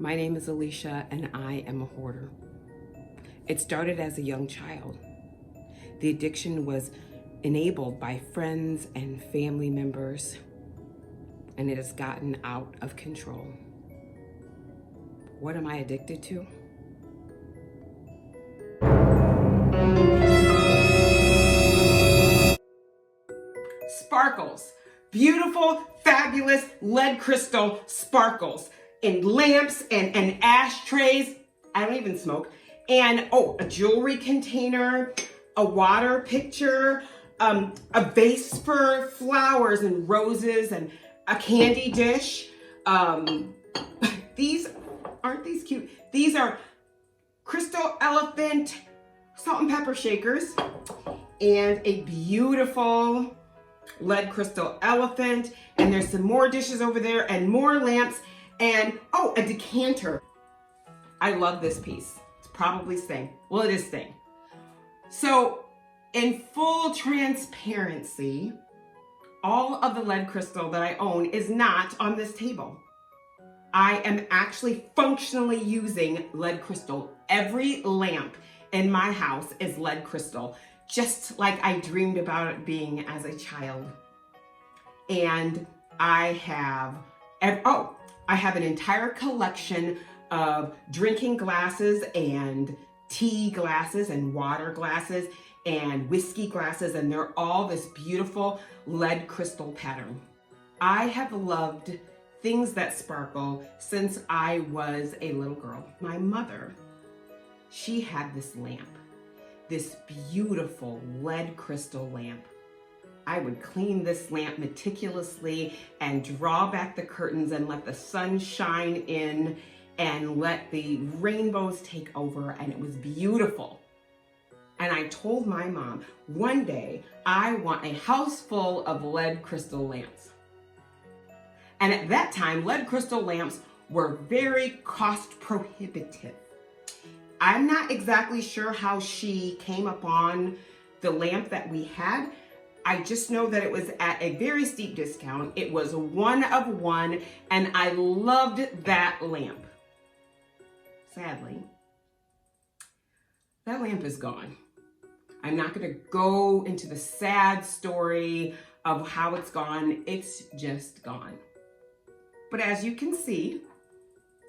My name is Alisha and I am a hoarder. It started as a young child. The addiction was enabled by friends and family members, and it has gotten out of control. What am I addicted to? Sparkles. Beautiful, fabulous lead crystal sparkles in lamps and ashtrays. I don't even smoke. And a jewelry container, a water pitcher, a vase for flowers and roses, and a candy dish. Aren't these cute? These are crystal elephant salt and pepper shakers and a beautiful lead crystal elephant, and there's some more dishes over there and more lamps, and a decanter. I love this piece. It's probably staying. Well, it is staying. So in full transparency, all of the lead crystal that I own is not on this table. I am actually functionally using lead crystal. Every lamp in my house is lead crystal, just like I dreamed about it being as a child. And I have an entire collection of drinking glasses and tea glasses and water glasses and whiskey glasses, and they're all this beautiful lead crystal pattern. I have loved things that sparkle since I was a little girl. My mother, she had this lamp. This beautiful lead crystal lamp. I would clean this lamp meticulously and draw back the curtains and let the sun shine in and let the rainbows take over, and it was beautiful. And I told my mom, one day I want a house full of lead crystal lamps. And at that time, lead crystal lamps were very cost prohibitive. I'm not exactly sure how she came upon the lamp that we had. I just know that it was at a very steep discount. It was one of one, and I loved that lamp. Sadly, that lamp is gone. I'm not going to go into the sad story of how it's gone. It's just gone. But as you can see,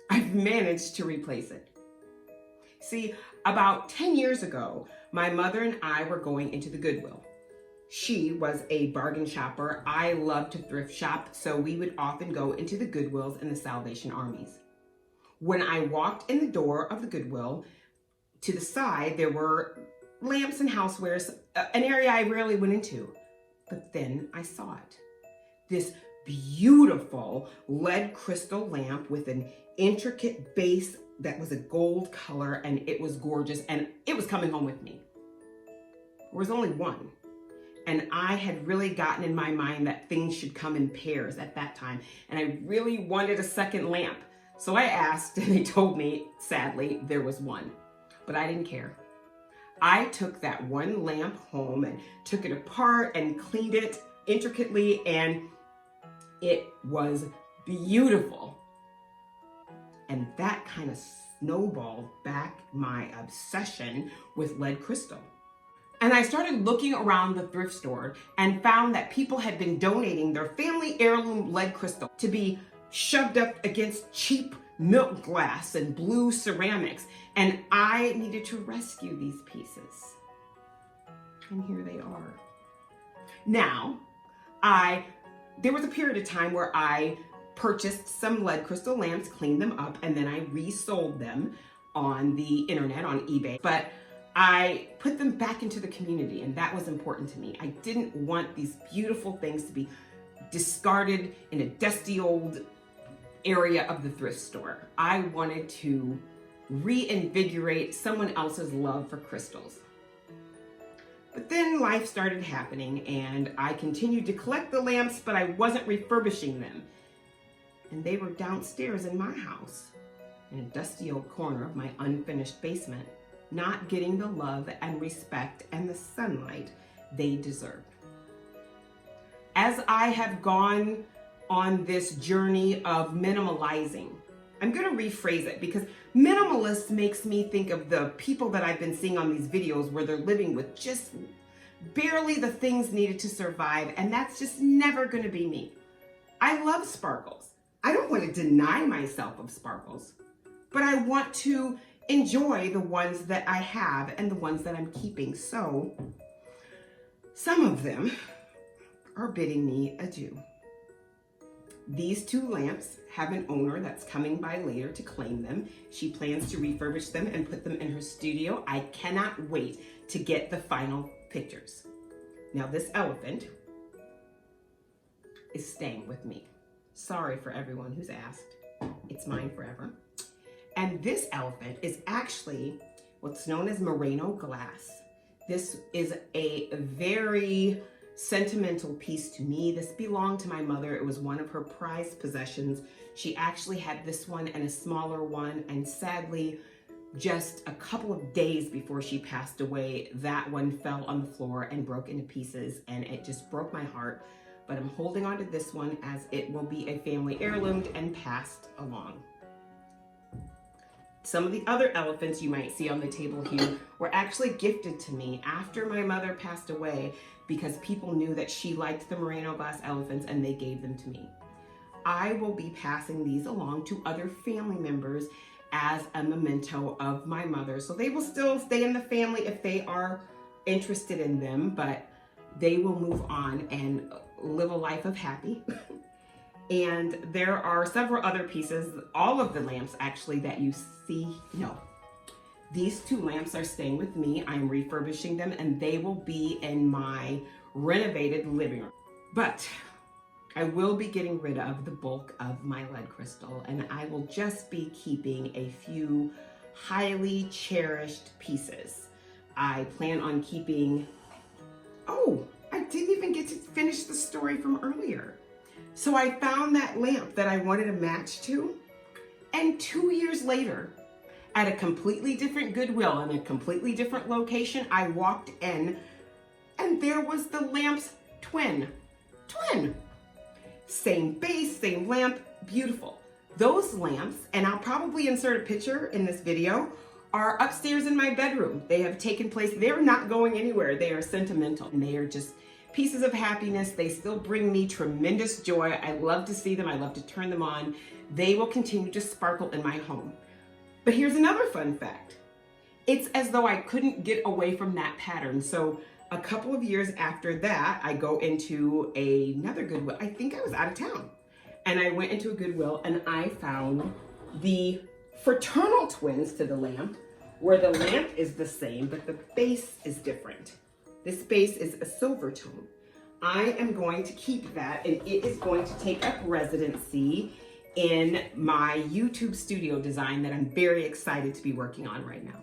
I've managed to replace it. See, about 10 years ago, my mother and I were going into the Goodwill. She was a bargain shopper. I love to thrift shop, so we would often go into the Goodwills and the Salvation Armies. When I walked in the door of the Goodwill, to the side, there were lamps and housewares, an area I rarely went into. But then I saw it. This beautiful lead crystal lamp with an intricate base that was a gold color, and it was gorgeous, and it was coming home with me. There was only one. And I had really gotten in my mind that things should come in pairs at that time. And I really wanted a second lamp. So I asked, and they told me, sadly, there was one. But I didn't care. I took that one lamp home and took it apart and cleaned it intricately, and it was beautiful. And that kind of snowballed back my obsession with lead crystal. And I started looking around the thrift store and found that people had been donating their family heirloom lead crystal to be shoved up against cheap milk glass and blue ceramics. And I needed to rescue these pieces. And here they are. Now, there was a period of time where I purchased some lead crystal lamps, cleaned them up, and then I resold them on the internet, on eBay. But I put them back into the community, and that was important to me. I didn't want these beautiful things to be discarded in a dusty old area of the thrift store. I wanted to reinvigorate someone else's love for crystals. But then life started happening, and I continued to collect the lamps, but I wasn't refurbishing them. And they were downstairs in my house, in a dusty old corner of my unfinished basement, not getting the love and respect and the sunlight they deserved. As I have gone on this journey of minimalizing, I'm going to rephrase it because minimalist makes me think of the people that I've been seeing on these videos where they're living with just barely the things needed to survive, and that's just never going to be me. I love sparkles. I don't want to deny myself of sparkles, but I want to enjoy the ones that I have and the ones that I'm keeping. So some of them are bidding me adieu. These 2 lamps have an owner that's coming by later to claim them. She plans to refurbish them and put them in her studio. I cannot wait to get the final pictures. Now this elephant is staying with me. Sorry for everyone who's asked. It's mine forever. And this elephant is actually what's known as merino glass. This is a very sentimental piece to me. This belonged to my mother. It was one of her prized possessions. She actually had this one and a smaller one, and sadly, just a couple of days before she passed away, that one fell on the floor and broke into pieces, and it just broke my heart. But I'm holding on to this one as it will be a family heirloom and passed along. Some of the other elephants you might see on the table here were actually gifted to me after my mother passed away because people knew that she liked the merino glass elephants and they gave them to me. I will be passing these along to other family members as a memento of my mother. So they will still stay in the family if they are interested in them, but they will move on and live a life of happy. And there are several other pieces, all of the lamps actually that you see, no. These 2 lamps are staying with me. I'm refurbishing them and they will be in my renovated living room. But I will be getting rid of the bulk of my lead crystal, and I will just be keeping a few highly cherished pieces. I plan on keeping, oh, I didn't even get to finish the story from earlier. So I found that lamp that I wanted to match to, and 2 years later, at a completely different Goodwill in a completely different location, I walked in and there was the lamp's twin. Same base, same lamp, beautiful. Those lamps, and I'll probably insert a picture in this video, are upstairs in my bedroom. They have taken place, they're not going anywhere. They are sentimental and they are just pieces of happiness. They still bring me tremendous joy. I love to see them. I love to turn them on. They will continue to sparkle in my home. But here's another fun fact. It's as though I couldn't get away from that pattern. So a couple of years after that, I go into another Goodwill. I think I was out of town. And I went into a Goodwill and I found the fraternal twins to the lamp, where the lamp is the same, but the base is different. This base is a silver tone. I am going to keep that, and it is going to take up residency in my YouTube studio design that I'm very excited to be working on right now.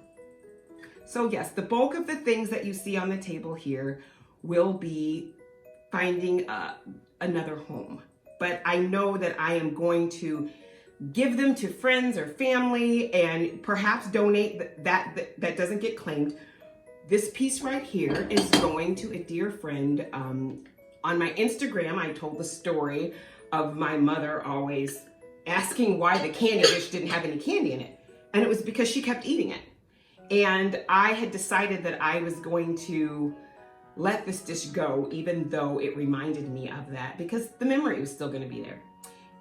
So yes, the bulk of the things that you see on the table here will be finding another home. But I know that I am going to give them to friends or family and perhaps donate that doesn't get claimed. This piece right here is going to a dear friend. On my Instagram, I told the story of my mother always asking why the candy dish didn't have any candy in it. And it was because she kept eating it. And I had decided that I was going to let this dish go, even though it reminded me of that, because the memory was still going to be there.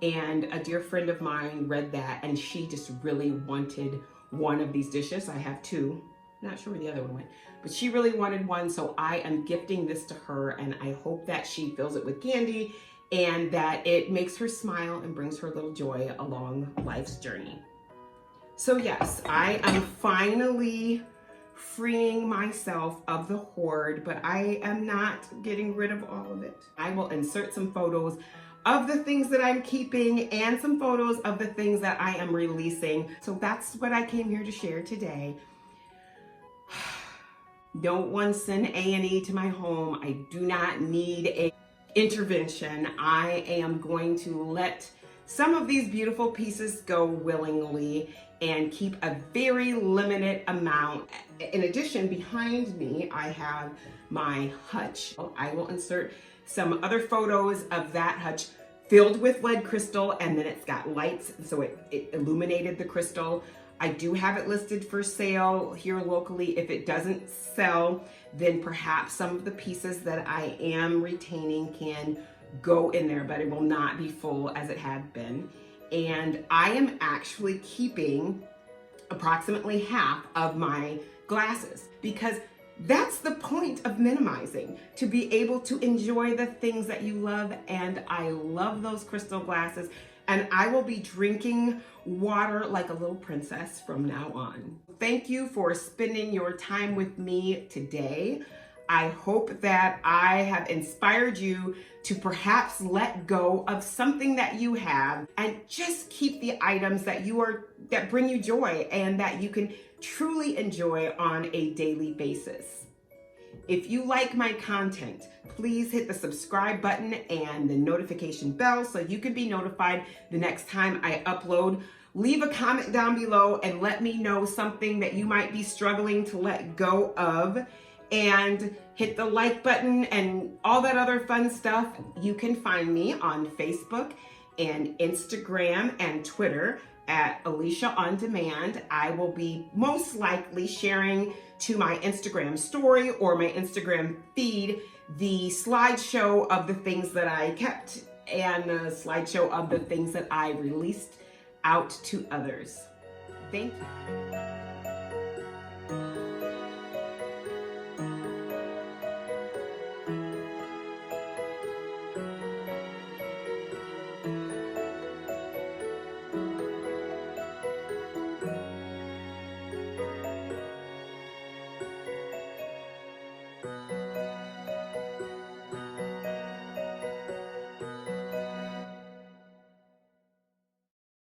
And a dear friend of mine read that, and she just really wanted one of these dishes. I have two. Not sure where the other one went, but she really wanted one, so I am gifting this to her, and I hope that she fills it with candy and that it makes her smile and brings her a little joy along life's journey. So yes, I am finally freeing myself of the hoard, but I am not getting rid of all of it. I will insert some photos of the things that I'm keeping and some photos of the things that I am releasing. So that's what I came here to share today. Don't one send A&E to my home. I do not need a intervention. I am going to let some of these beautiful pieces go willingly and keep a very limited amount. In addition, behind me, I have my hutch. I will insert some other photos of that hutch. filled with lead crystal, and then it's got lights, so it illuminated the crystal. I do have it listed for sale here locally. If it doesn't sell, then perhaps some of the pieces that I am retaining can go in there, but it will not be full as it had been. And I am actually keeping approximately half of my glasses, because that's the point of minimizing, to be able to enjoy the things that you love. And I love those crystal glasses, and I will be drinking water like a little princess from now on. Thank you for spending your time with me today. I hope that I have inspired you to perhaps let go of something that you have and just keep the items that bring you joy and that you can truly enjoy on a daily basis. If you like my content, please hit the subscribe button and the notification bell so you can be notified the next time I upload. Leave a comment down below and let me know something that you might be struggling to let go of. And hit the like button and all that other fun stuff. You can find me on Facebook and Instagram and Twitter at Alisha On Demand. I will be most likely sharing to my Instagram story or my Instagram feed the slideshow of the things that I kept and a slideshow of the things that I released out to others. Thank you.